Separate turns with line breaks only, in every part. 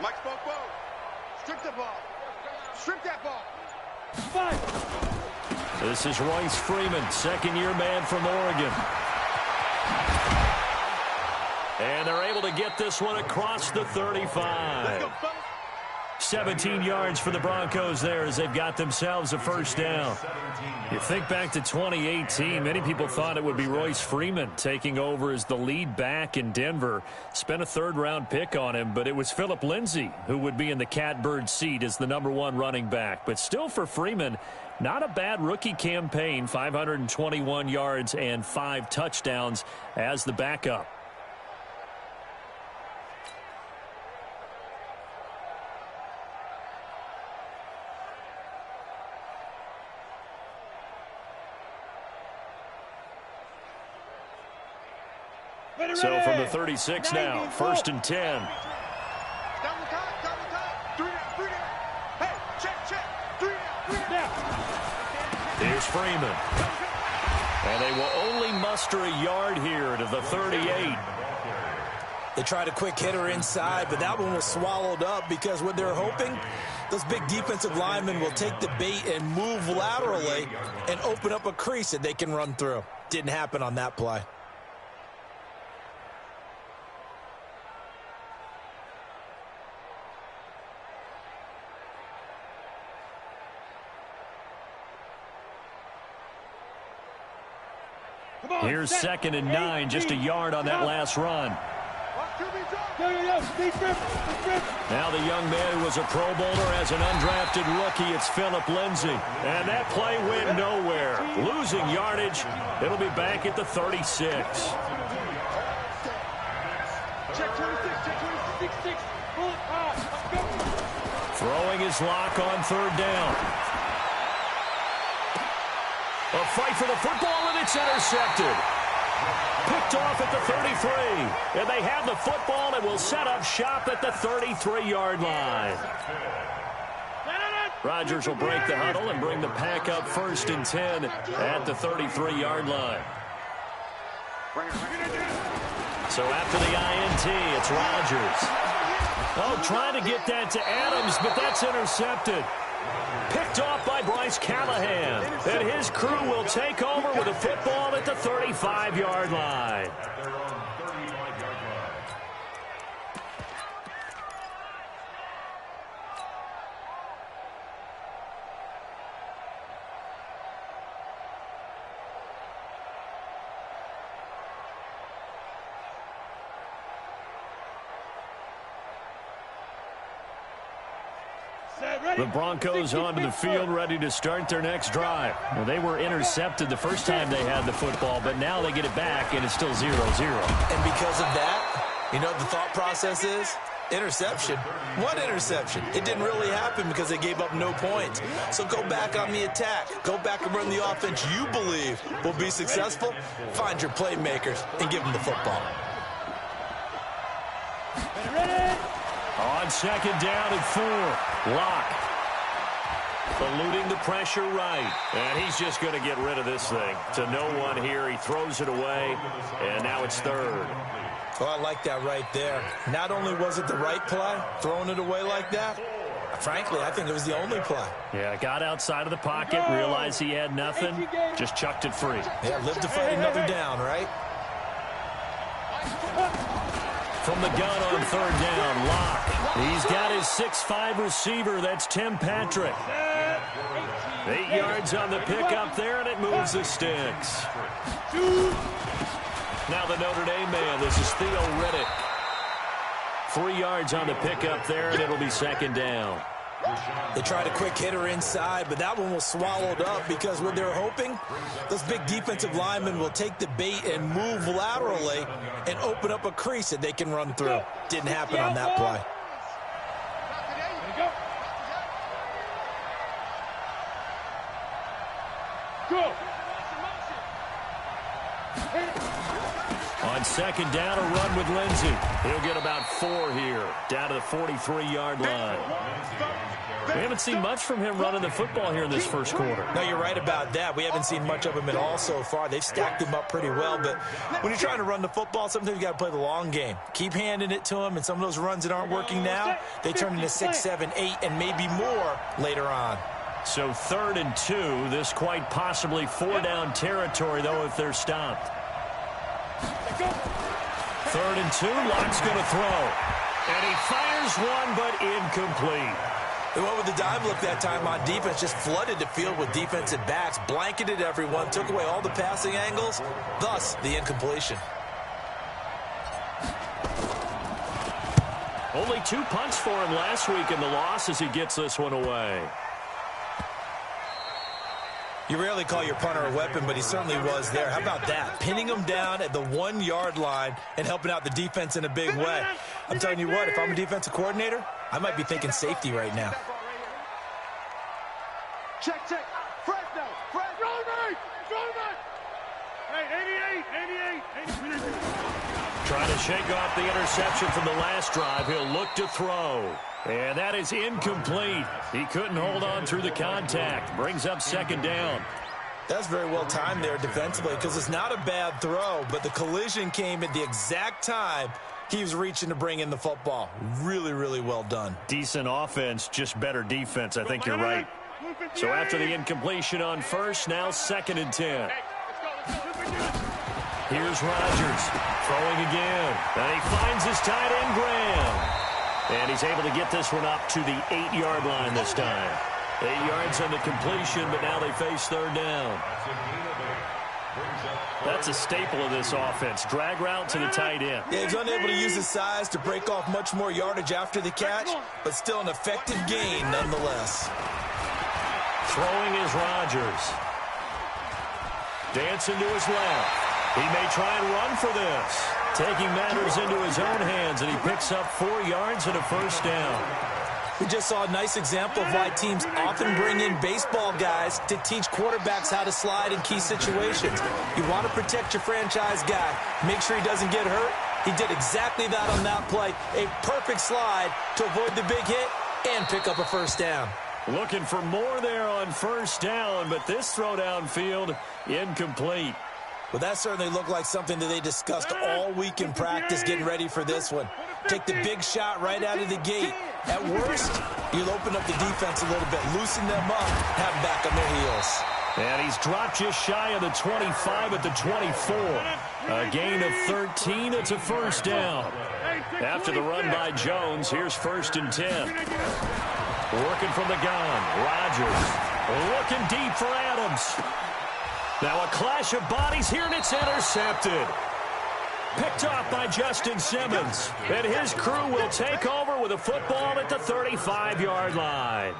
Mike spoke both. Strip the ball. Strip that ball.
This is Royce Freeman, second-year man from Oregon. And they're able to get this one across the 35. 17 yards for the Broncos there as they've got themselves a first down. You think back to 2018, many people thought it would be Royce Freeman taking over as the lead back in Denver. Spent a third-round pick on him, but it was Phillip Lindsay who would be in the catbird seat as the #1 running back. But still for Freeman, not a bad rookie campaign, 521 yards and 5 touchdowns as the backup. So from the 36 now, 1st and 10. Here's Freeman. And they will only muster a yard here to the 38.
They tried a quick hitter inside, but that one was swallowed up because what they're hoping, those big defensive linemen will take the bait and move laterally and open up a crease that they can run through. Didn't happen on that play.
Here's 2nd and 9, just a yard on that last run. Now the young man who was a Pro Bowler as an undrafted rookie, it's Phillip Lindsay. And that play went nowhere. Losing yardage. It'll be back at the 36. Throwing his lock on 3rd down. A fight for the football, and it's intercepted. Picked off at the 33. And they have the football and will set up shop at the 33-yard line. Rodgers will break the huddle and bring the pack up 1st and 10 at the 33-yard line. So after the INT, it's Rodgers. Oh, trying to get that to Adams, but that's intercepted. Picked off by Bryce Callahan. And his crew will take over with a football at the 35-yard line. The Broncos onto the field, ready to start their next drive. Well, they were intercepted the first time they had the football, but now they get it back, and it's still 0-0.
And because of that, you know what the thought process is? Interception. What interception? It didn't really happen because they gave up no points. So go back on the attack. Go back and run the offense you believe will be successful. Find your playmakers and give them the football.
On 2nd down and 4, Locke. Eluding the pressure right. And he's just going to get rid of this thing. To no one here. He throws it away. And now it's 3rd.
Well, I like that right there. Not only was it the right play, throwing it away like that, frankly, I think it was the only play.
Yeah, got outside of the pocket, realized he had nothing, just chucked it free.
Yeah, live to fight another down, right?
From the gun on 3rd down, Locke. He's got his 6'5" receiver. That's Tim Patrick. 8 yards on the pickup there, and it moves the sticks. Now the Notre Dame man, this is Theo Riddick. 3 yards on the pickup there, and it'll be 2nd down.
They tried a quick hitter inside, but that one was swallowed up because what they're hoping, those big defensive linemen will take the bait and move laterally and open up a crease that they can run through. Didn't happen on that play.
On 2nd down, a run with Lindsay. He'll get about 4 here, down to the 43-yard line. We haven't seen much from him running the football here in this first quarter.
No, you're right about that. We haven't seen much of him at all so far. They've stacked him up pretty well, but when you're trying to run the football, sometimes you got to play the long game. Keep handing it to him, and some of those runs that aren't working now, they turn into 6, 7, 8, and maybe more later on.
So 3rd and 2, this quite possibly 4-down territory, though, if they're stopped. 3rd and 2, Lock's going to throw. And he fires one, but incomplete.
They went with the dive look that time on defense, just flooded the field with defensive backs, blanketed everyone, took away all the passing angles, thus the incompletion.
Only 2 punts for him last week in the loss as he gets this one away.
You rarely call your punter a weapon, but he certainly was there. How about that? Pinning him down at the 1-yard line and helping out the defense in a big way. I'm telling you what, if I'm a defensive coordinator, I might be thinking safety right now.
Check. Fresno. Hey, 88.
Trying to shake off the interception from the last drive. He'll look to throw. And that is incomplete. He couldn't hold on through the contact. Brings up 2nd down.
That's very well timed there defensively because it's not a bad throw, but the collision came at the exact time he was reaching to bring in the football. Really, really well done.
Decent offense, just better defense. I think you're right. So after the incompletion on 1st, now 2nd and 10. Here's Rodgers throwing again. And he finds his tight end, Graham. And he's able to get this one up to the 8-yard line this time. 8 yards on the completion, but now they face 3rd down. That's a staple of this offense. Drag route to the tight end.
Yeah, he's unable to use his size to break off much more yardage after the catch, but still an effective gain nonetheless.
Throwing is Rodgers. Dancing to his left. He may try and run for this. Taking matters into his own hands, and he picks up 4 yards and a 1st down.
We just saw a nice example of why teams often bring in baseball guys to teach quarterbacks how to slide in key situations. You want to protect your franchise guy. Make sure he doesn't get hurt. He did exactly that on that play. A perfect slide to avoid the big hit and pick up a 1st down.
Looking for more there on 1st down, but this throw downfield incomplete.
Well, that certainly looked like something that they discussed all week in practice getting ready for this one. Take the big shot right out of the gate. At worst, you'll open up the defense a little bit, loosen them up, have them back on their heels.
And he's dropped just shy of the 25 at the 24. A gain of 13. It's a 1st down. After the run by Jones, here's 1st and 10. Working from the gun. Rodgers looking deep for Adams. Now a clash of bodies here, and it's intercepted. Picked off by Justin Simmons. And his crew will take over with a football at the 35-yard line.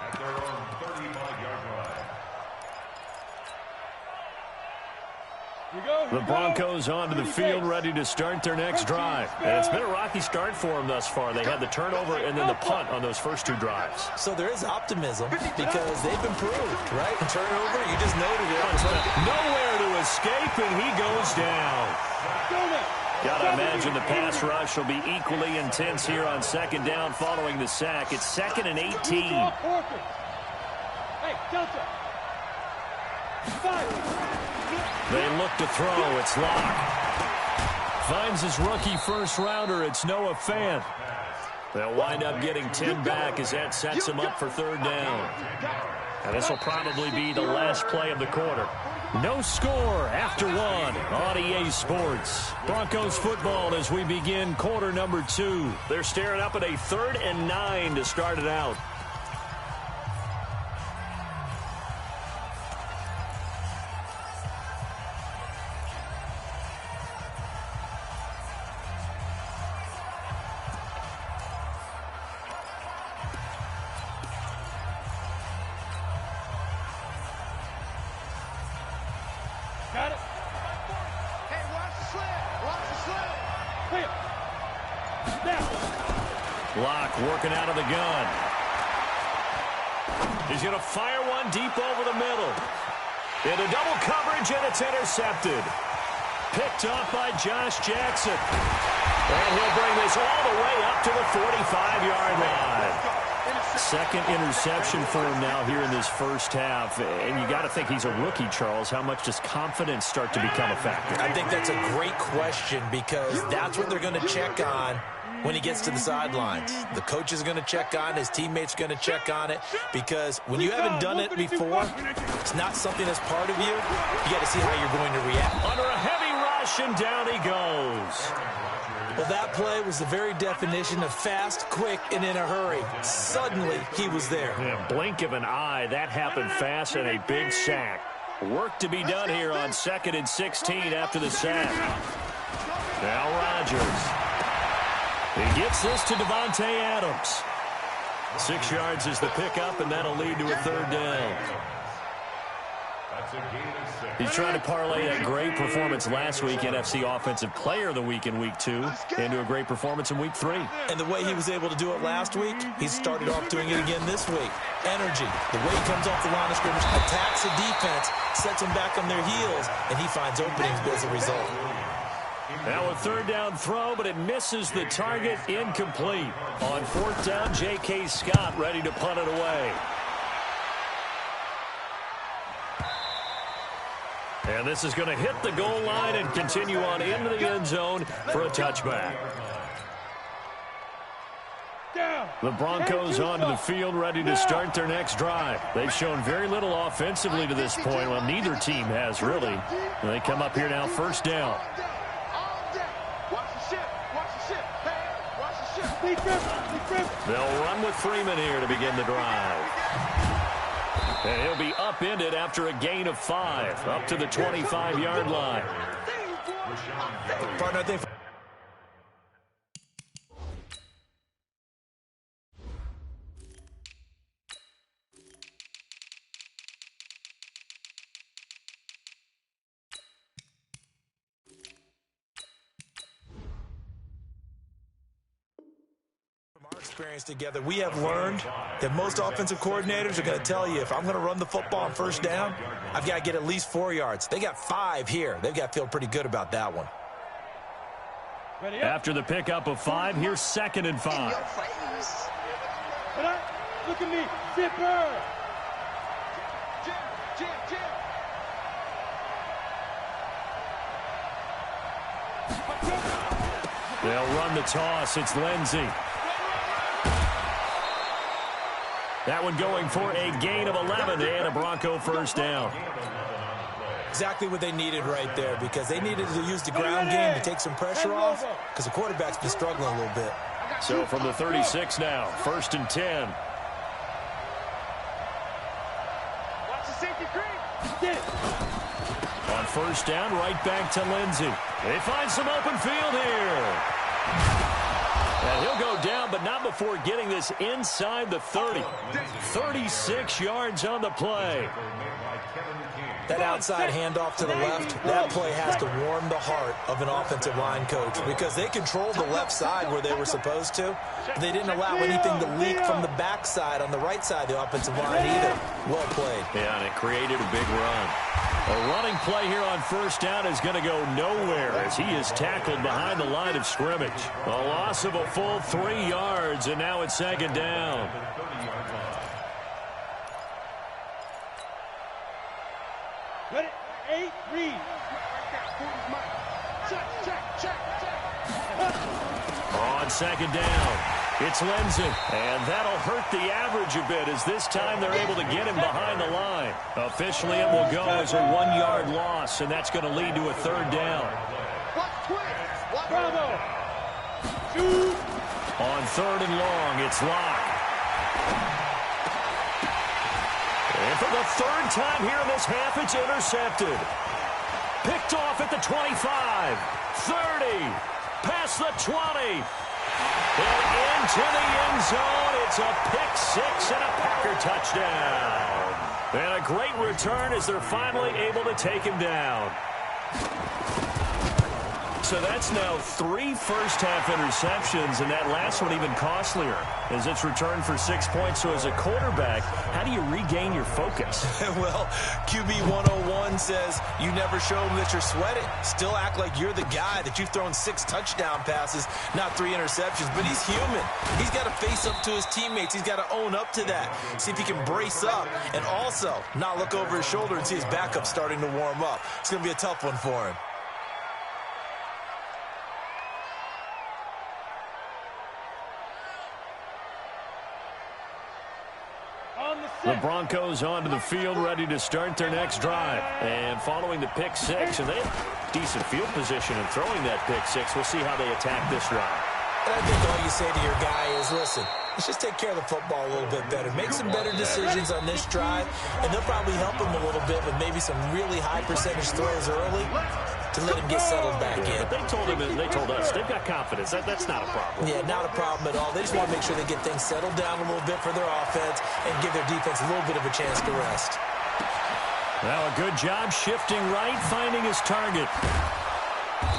The Broncos onto the field, ready to start their next drive. And it's been a rocky start for them thus far. They had the turnover and then the punt on those first 2 drives.
So there is optimism because they've improved, right? Turnover, you just noted it.
Nowhere to escape, and he goes down. Got to imagine the pass rush will be equally intense here on 2nd down following the sack. It's 2nd and 18.
Hey, Delta.
They look to throw. It's Locke. Finds his rookie first-rounder. It's Noah Fant. They'll wind up getting 10 back as that sets him up for 3rd down. And this will probably be the last play of the quarter. No score after 1 on EA Sports. Broncos football as we begin quarter number 2. They're staring up at a 3rd and 9 to start it out.
Got it. Hey, watch the slip. Watch the slip. Clear. Now.
Locke working out of the gun. He's going to fire one deep over the middle. Into double coverage, and it's intercepted. Picked off by Josh Jackson. And he'll bring this all the way up to the 45-yard line. Second interception for him now here in this first half. And you got to think he's a rookie, Charles. How much does confidence start to become a factor?
I think that's a great question because that's what they're going to check on when he gets to the sidelines. The coach is going to check on it. His teammates are going to check on it because when you haven't done it before, it's not something that's part of you. You got to see how you're going to react.
Under a heavy rush, and down he goes.
Well, that play was the very definition of fast, quick, and in a hurry. Suddenly, he was there.
Yeah, blink of an eye. That happened fast and a big sack. Work to be done here on 2nd and 16 after the sack. Now Rodgers. He gets this to Devontae Adams. 6 yards is the pickup, and that'll lead to a 3rd down. He's trying to parlay that great performance last week, NFC Offensive Player of the Week in Week 2, into a great performance in Week 3.
And the way he was able to do it last week, he started off doing it again this week. Energy, the way he comes off the line of scrimmage, attacks the defense, sets them back on their heels, and he finds openings as a result.
Now a 3rd down throw, but it misses the target, incomplete. On 4th down, J.K. Scott ready to punt it away. And this is going to hit the goal line and continue on into the end zone for a touchback. The Broncos onto the field ready to start their next drive. They've shown very little offensively to this point. Well, neither team has really. And they come up here now 1st down. They'll run with Freeman here to begin the drive. And he'll be upended after a gain of 5, up to the 25-yard line.
Partner, I think experience together, we have learned that most offensive coordinators are going to tell you if I'm going to run the football on 1st down, I've got to get at least 4 yards. They got 5 here. They've got to feel pretty good about that one.
After the pickup of 5, here's 2nd and 5.
Look at me, zipper.
They'll run the toss. It's Lindsey. That one going for a gain of 11 and a Bronco 1st down.
Exactly what they needed right there because they needed to use the ground game to take some pressure off because the quarterback's been struggling a little bit.
So from the 36 now, 1st and 10.
Watch the safety creep.
On 1st down, right back to Lindsey. They find some open field here. And he'll go down, but not before getting this inside the 30. 36 yards on the play.
That outside handoff to the left, that play has to warm the heart of an offensive line coach because they controlled the left side where they were supposed to. They didn't allow anything to leak from the backside on the right side of the offensive line either. Well played.
Yeah, and it created a big run. A running play here on 1st down is going to go nowhere as he is tackled behind the line of scrimmage. A loss of a full 3 yards, and now it's 2nd down.
Ready? 8, read.
On 2nd down, it's Lindsey. And that'll hurt the average a bit as this time they're able to get him behind the line. Officially, it will go as a 1-yard loss, and that's going to lead to a 3rd down.
Bravo.
On 3rd and long, it's Locke. And for the 3rd time here in this half, it's intercepted. Picked off at the 25, 30, past the 20. And into the end zone, it's a pick-6 and a Packer touchdown. And a great return as they're finally able to take him down. So that's now 3 first-half interceptions, and that last one even costlier as it's returned for 6 points. So as a quarterback, how do you regain your focus?
Well, QB 101 says you never show them that you're sweating. Still act like you're the guy, that you've thrown 6 touchdown passes, not 3 interceptions. But he's human. He's got to face up to his teammates. He's got to own up to that. See if he can brace up and also not look over his shoulder and see his backup starting to warm up. It's going to be a tough one for him.
The Broncos onto the field, ready to start their next drive. And following the pick 6, and they have decent field position in throwing that pick 6. We'll see how they attack this drive.
And I think all you say to your guy is, listen, let's just take care of the football a little bit better. Make some better decisions on this drive, and they'll probably help him a little bit with maybe some really high percentage throws early to let him get settled back in.
But they told him, and they told us, they've got confidence. That's not a problem.
Yeah, not a problem at all. They just want to make sure they get things settled down a little bit for their offense and give their defense a little bit of a chance to rest.
Well, a good job shifting right, finding his target.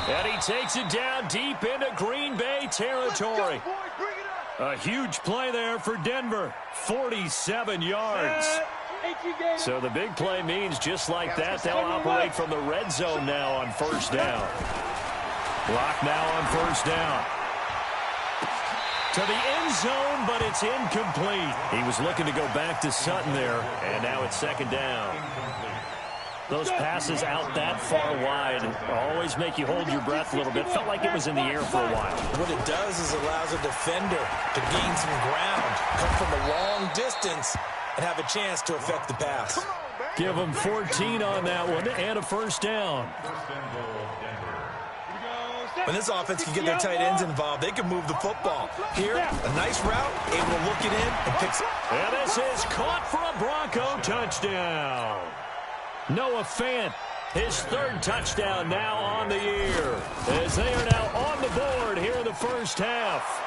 And he takes it down deep into Green Bay territory. A huge play there for Denver. 47 yards. So the big play means just like that, they'll operate from the red zone now on first down. Block now on first down. To the end zone, but it's incomplete. He was looking to go back to Sutton there, and now it's second down. Those passes out that far wide always make you hold your breath a little bit. Felt like it was in the air for a while.
What it does is allows a defender to gain some ground, come from a long distance, and have a chance to affect the pass.
Give them 14 on that one and a first down.
When this offense can get their tight ends involved, they can move the football. Here, a nice route, able to look it in and pick some.
And this is caught for a Bronco touchdown. Noah Fant, his 3rd touchdown now on the year, as they are now on the board here in the first half.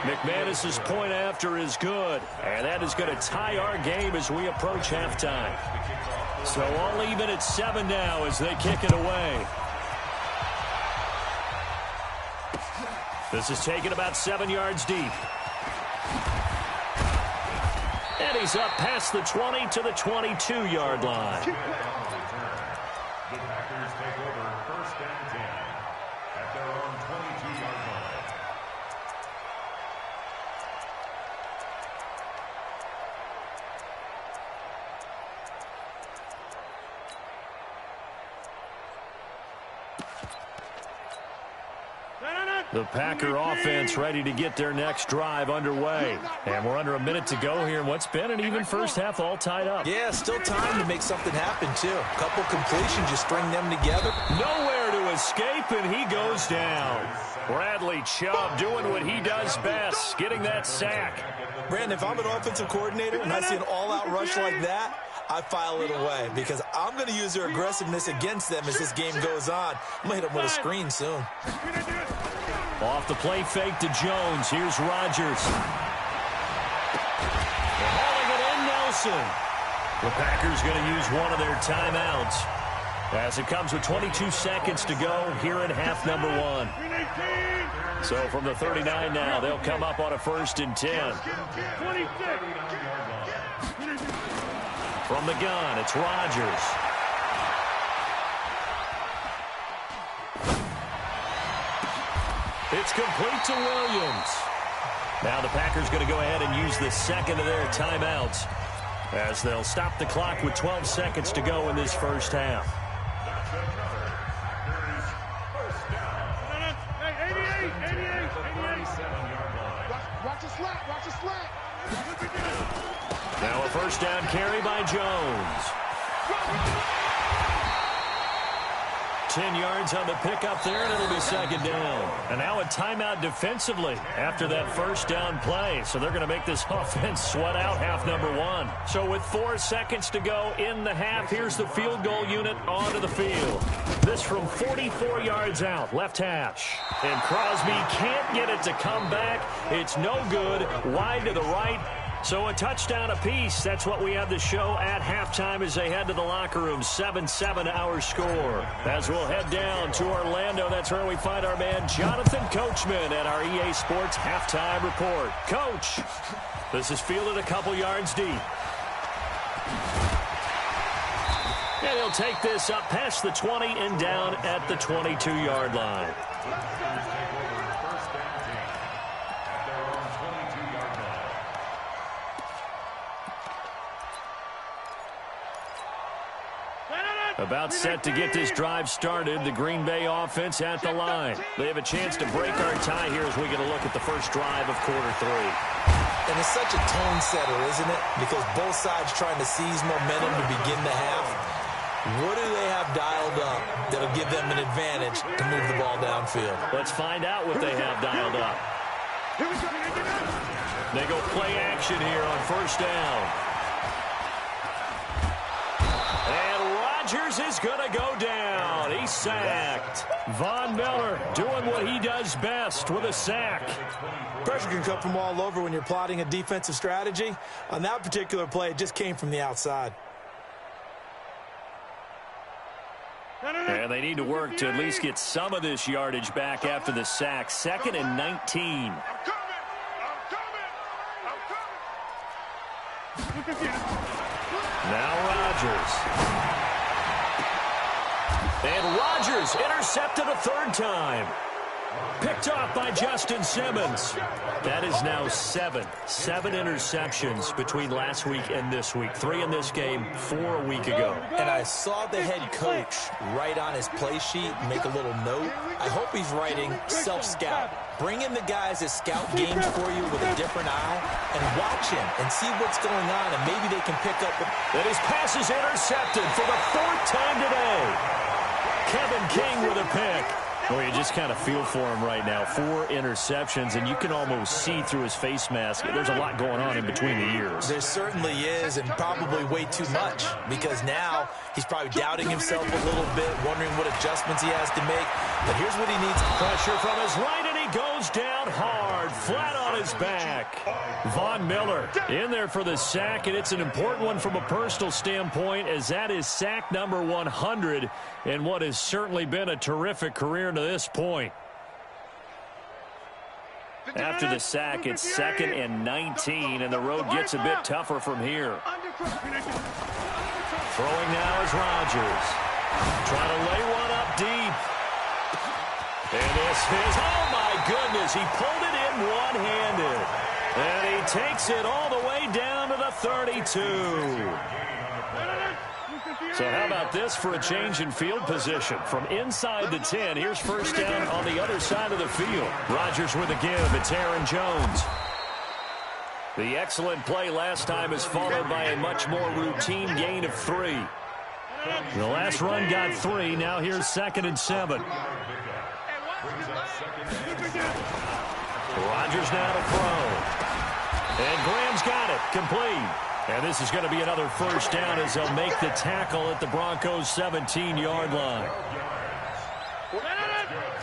McManus's point after is good, and that is going to tie our game as we approach halftime. So all even at 7 now as they kick it away. This is taken about 7 yards deep. And he's up past the 20 to the 22-yard line.
The Packers take over first and 10 at their own 22-yard line.
The Packer offense ready to get their next drive underway. And we're under a minute to go here in what's been an even first half, all tied up.
Yeah, still time to make something happen, too. A couple completions, you string them together.
Nowhere to escape, and he goes down. Bradley Chubb doing what he does best, getting that sack.
Brandon, if I'm an offensive coordinator and I see an all-out rush like that, I file it away because I'm going to use their aggressiveness against them as this game goes on. I'm going to hit them with a screen soon.
Off the play fake to Jones. Here's Rodgers. They're hauling it in, Nelson. The Packers going to use one of their timeouts as it comes with 22 seconds to go here in half number 1. So from the 39 now, they'll come up on a 1st and 10. From the gun, it's Rodgers. It's complete to Williams. Now the Packers going to go ahead and use the second of their timeouts as they'll stop the clock with 12 seconds to go in this first half. Now a first down carry by Jones. 10 yards on the pickup there, and it'll be second down. And now a timeout defensively after that first down play. So they're going to make this offense sweat out half number 1. So with 4 seconds to go in the half, here's the field goal unit onto the field. This from 44 yards out, left hash. And Crosby can't get it to come back. It's no good. Wide to the right. So a touchdown apiece. That's what we have the show at halftime as they head to the locker room. 7-7 our score. As we'll head down to Orlando, that's where we find our man Jonathan Coachman at our EA Sports halftime report. Coach, this is fielded a couple yards deep. And he'll take this up past the 20 and down at the 22-yard line. About set to get this drive started, the Green Bay offense at the line. They have a chance to break our tie here as we get a look at the first drive of quarter 3.
And it's such a tone setter, isn't it? Because both sides trying to seize momentum to begin the half. What do they have dialed up that'll give them an advantage to move the ball downfield?
Let's find out what they have dialed up. They go play action here on first down. Rodgers is going to go down. He's sacked. Von Miller doing what he does best with a sack.
Pressure can come from all over when you're plotting a defensive strategy. On that particular play, it just came from the outside.
And they need to work to at least get some of this yardage back after the sack. 2nd and 19. Now Rodgers. And Rodgers intercepted a 3rd time. Picked off by Justin Simmons. That is now 7 interceptions between last week and this week. 3 in this game, 4 a week ago.
And I saw the head coach write on his play sheet, make a little note. I hope he's writing self-scout. Bring in the guys that scout games for you with a different eye and watch him and see what's going on, and maybe they can pick up.
And his pass is intercepted for the 4th time today. Kevin King with a pick. Well, you just kind of feel for him right now. 4 interceptions, and you can almost see through his face mask. There's a lot going on in between the ears.
There certainly is, and probably way too much, because now he's probably doubting himself a little bit, wondering what adjustments he has to make. But here's what he needs.
Pressure from his right, and he goes down hard, flat on his back. Von Miller in there for the sack, and it's an important one from a personal standpoint, as that is sack number 100 in what has certainly been a terrific career to this point. After the sack, it's 2nd and 19, and the road gets a bit tougher from here. Throwing now is Rodgers. Trying to lay one up deep. And this is, oh my goodness, he pulled it in one-handed. And he takes it all the way down to the 32. So how about this for a change in field position? From inside the 10, here's first down on the other side of the field. Rodgers with a give. It's Aaron Jones. The excellent play last time is followed by a much more routine gain of 3. The last run got 3. Now here's 2nd and 7. Rodgers now to throw. And Graham's got it. Complete. And this is going to be another first down as they'll make the tackle at the Broncos' 17-yard line.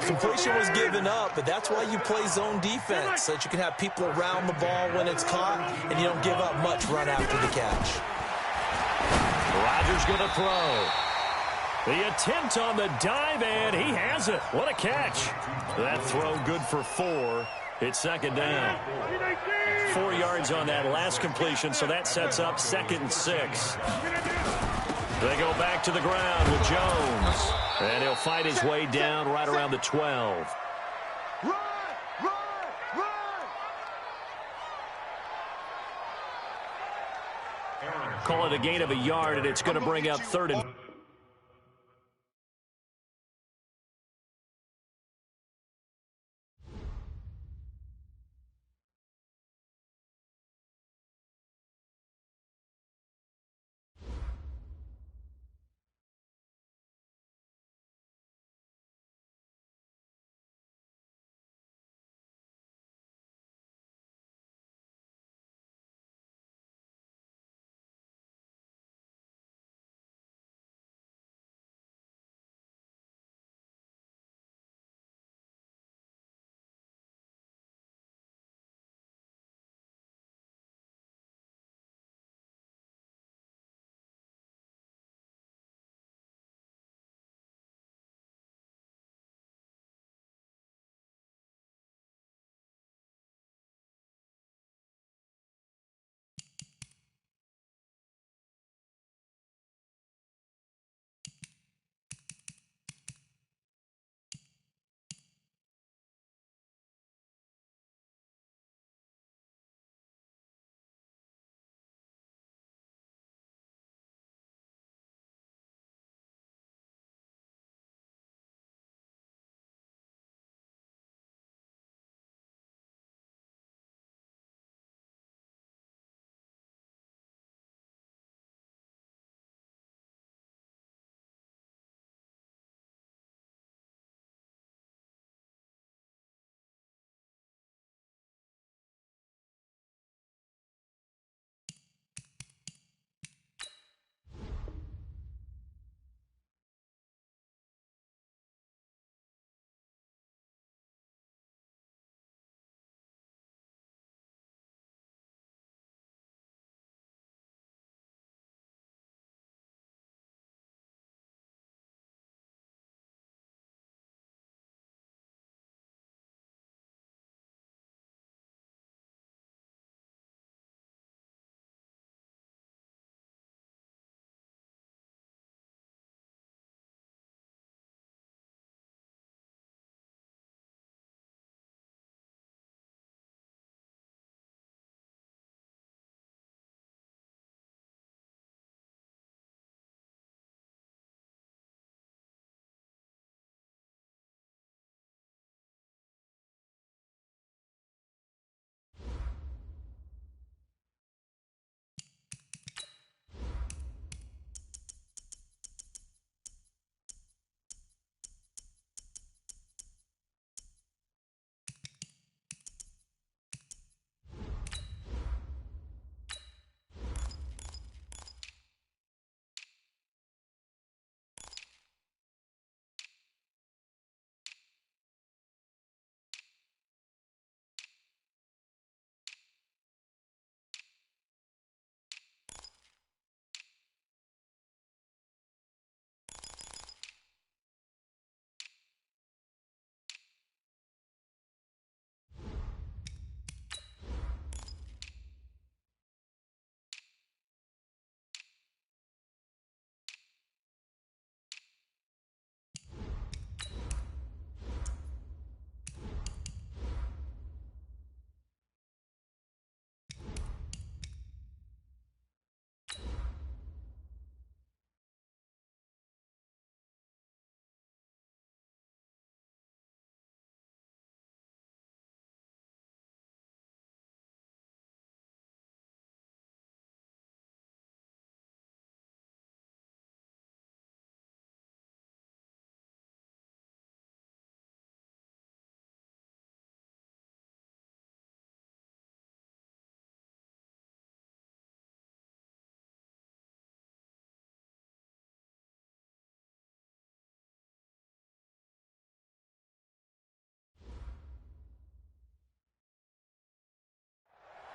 Completion was given up, but that's why you play zone defense, so that you can have people around the ball when it's caught, and you don't give up much run after the catch.
Rodgers going to throw. The attempt on the dive, and he has it. What a catch. That throw good for 4. It's 2nd down. 4 yards on that last completion, so that sets up 2nd and 6. They go back to the ground with Jones. And he'll fight his way down right around the 12. Call it a gain of a yard, and it's going to bring up 3rd and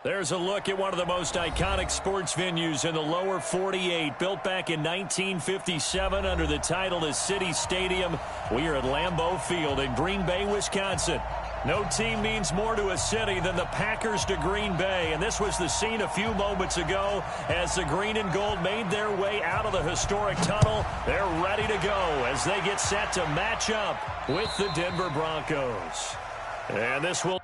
There's a look at one of the most iconic sports venues in the lower 48, built back in 1957 under the title of City Stadium. We are at Lambeau Field in Green Bay, Wisconsin. No team means more to a city than the Packers to Green Bay, and this was the scene a few moments ago as the green and gold made their way out of the historic tunnel. They're ready to go as they get set to match up with the Denver Broncos. And this will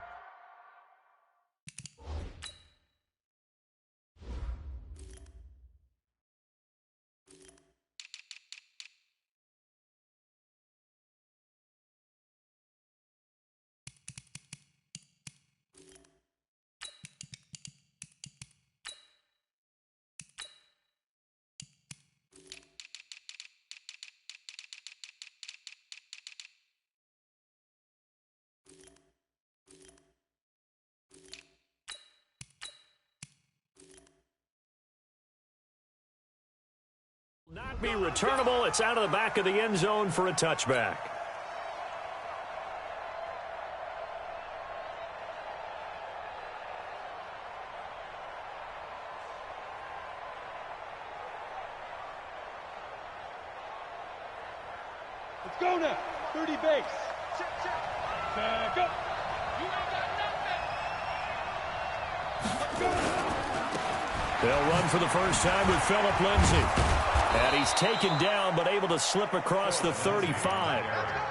not be returnable. It's out of the back of the end zone for a touchback.
Let's go now. 30 base. Back up. You ain't got nothing.
They'll run for the first time with Phillip Lindsay. And he's taken down, but able to slip across the 35.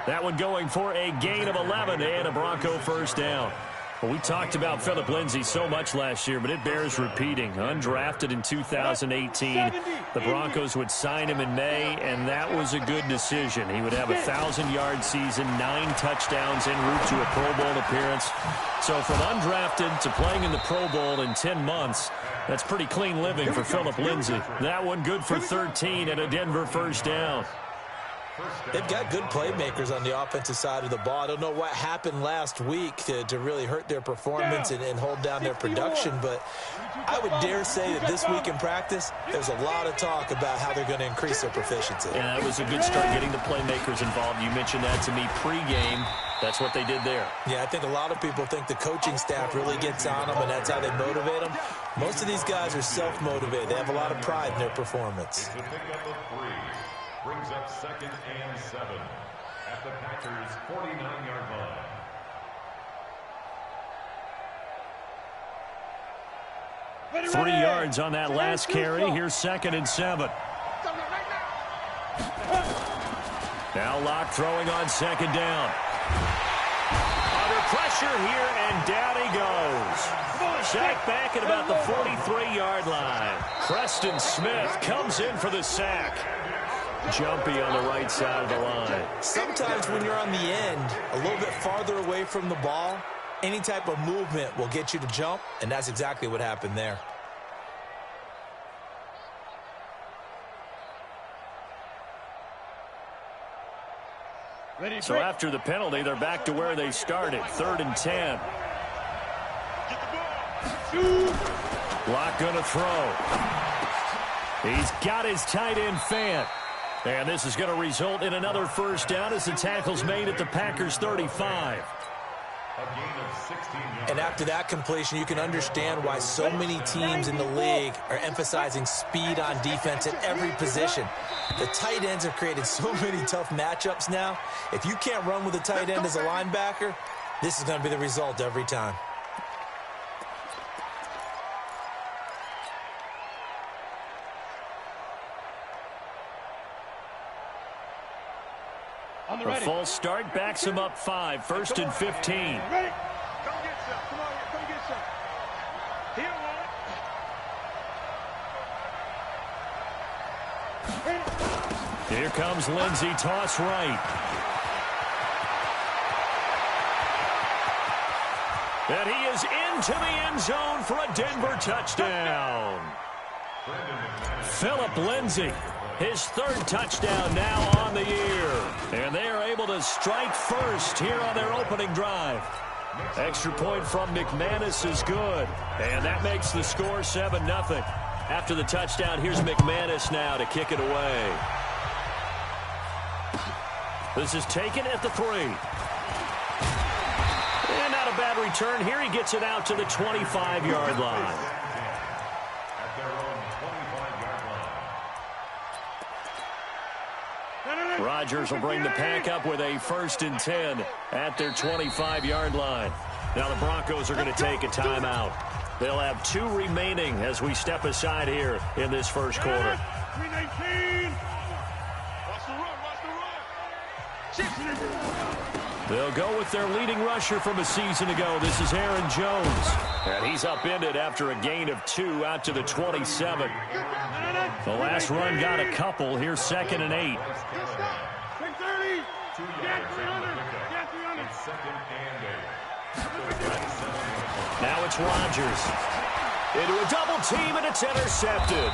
That one going for a gain of 11 and a Bronco first down. Well, we talked about Phillip Lindsay so much last year, but it bears repeating. Undrafted in 2018, the Broncos would sign him in May, and that was a good decision. He would have a 1,000-yard season, 9 touchdowns en route to a Pro Bowl appearance. So from undrafted to playing in the Pro Bowl in 10 months, that's pretty clean living for Phillip Lindsay. That one good for 13 and a Denver first down.
They've got good playmakers on the offensive side of the ball. I don't know what happened last week to really hurt their performance and hold down their production, but I would dare say that this week in practice, there's a lot of talk about how they're going to increase their proficiency.
Yeah, that was a good start getting the playmakers involved. You mentioned that to me pregame. That's what they did there.
Yeah, I think a lot of people think the coaching staff really gets on them, and that's how they motivate them. Most of these guys are self-motivated. They have a lot of pride in their performance.
Brings up 2nd and 7 at the Packers' 49-yard line.
3 yards on that last carry. Here's 2nd and 7. Now Locke throwing on 2nd down. Under pressure here, and down he goes. Sacked back at about the 43-yard line. Preston Smith comes in for the sack. Jumpy on the right side of the line.
Sometimes when you're on the end, a little bit farther away from the ball, any type of movement will get you to jump, and that's exactly what happened there.
So after the penalty, they're back to where they started, 3rd and 10. Locke going to throw. He's got his tight end Fant. And this is going to result in another first down as the tackle's made at the Packers' 35.
And after that completion, you can understand why so many teams in the league are emphasizing speed on defense at every position. The tight ends have created so many tough matchups now. If you can't run with a tight end as a linebacker, this is going to be the result every time.
A false start backs him up 5, 1st and 15.
Ready? Come get some. Come on here. Come get some. Here,
Here comes Lindsay, toss right. And he is into the end zone for a Denver touchdown. Phillip Lindsay, his 3rd touchdown now on the year. And they are able to strike first here on their opening drive. Extra point from McManus is good. And that makes the score 7-0. After the touchdown, here's McManus now to kick it away. This is taken at the 3. And not a bad on return. Here he gets it out to the 25-yard line.
At their own 25-yard line.
Rodgers will bring the pack up with a 1st and 10 at their 25-yard line. Now the Broncos are going to take a timeout. They'll have 2 remaining as we step aside here in this first quarter.
319. Watch the run.
They'll go with their leading rusher from a season ago. This is Aaron Jones. And he's upended after a gain of 2 out to the 27. The last run got a couple. Here's 2nd and 8.
630. Get 300. Get 300.
Second and 8.
Now it's Rodgers. Into a double team, and it's intercepted.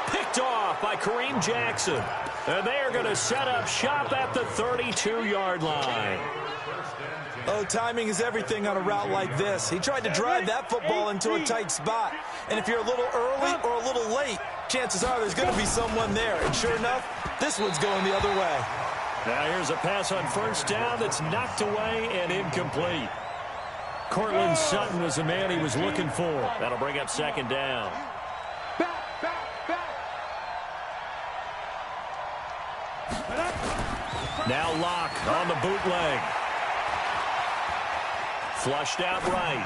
Picked off by Kareem Jackson. And they are going to set up shop at the 32-yard line.
Oh, timing is everything on a route like this. He tried to drive that football into a tight spot. And if you're a little early or a little late, chances are there's going to be someone there. And sure enough, this one's going the other way.
Now here's a pass on 1st down that's knocked away and incomplete. Cortland Sutton was the man he was looking for. That'll bring up 2nd down. Now Locke on the bootleg. Flushed out right.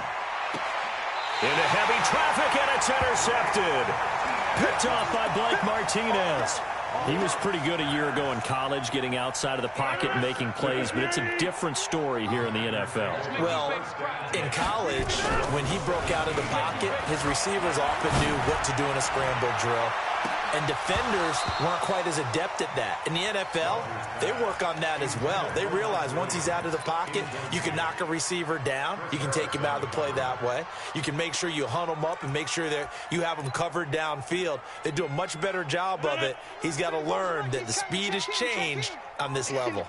Into heavy traffic, and it's intercepted. Picked off by Blake Martinez. He was pretty good a year ago in college, getting outside of the pocket and making plays, but it's a different story here in the NFL.
Well, in college, when he broke out of the pocket, his receivers often knew what to do in a scramble drill. And defenders weren't quite as adept at that. In the NFL, they work on that as well. They realize once he's out of the pocket, you can knock a receiver down. You can take him out of the play that way. You can make sure you hunt him up and make sure that you have him covered downfield. They do a much better job of it. He's got to learn that the speed has changed on this level.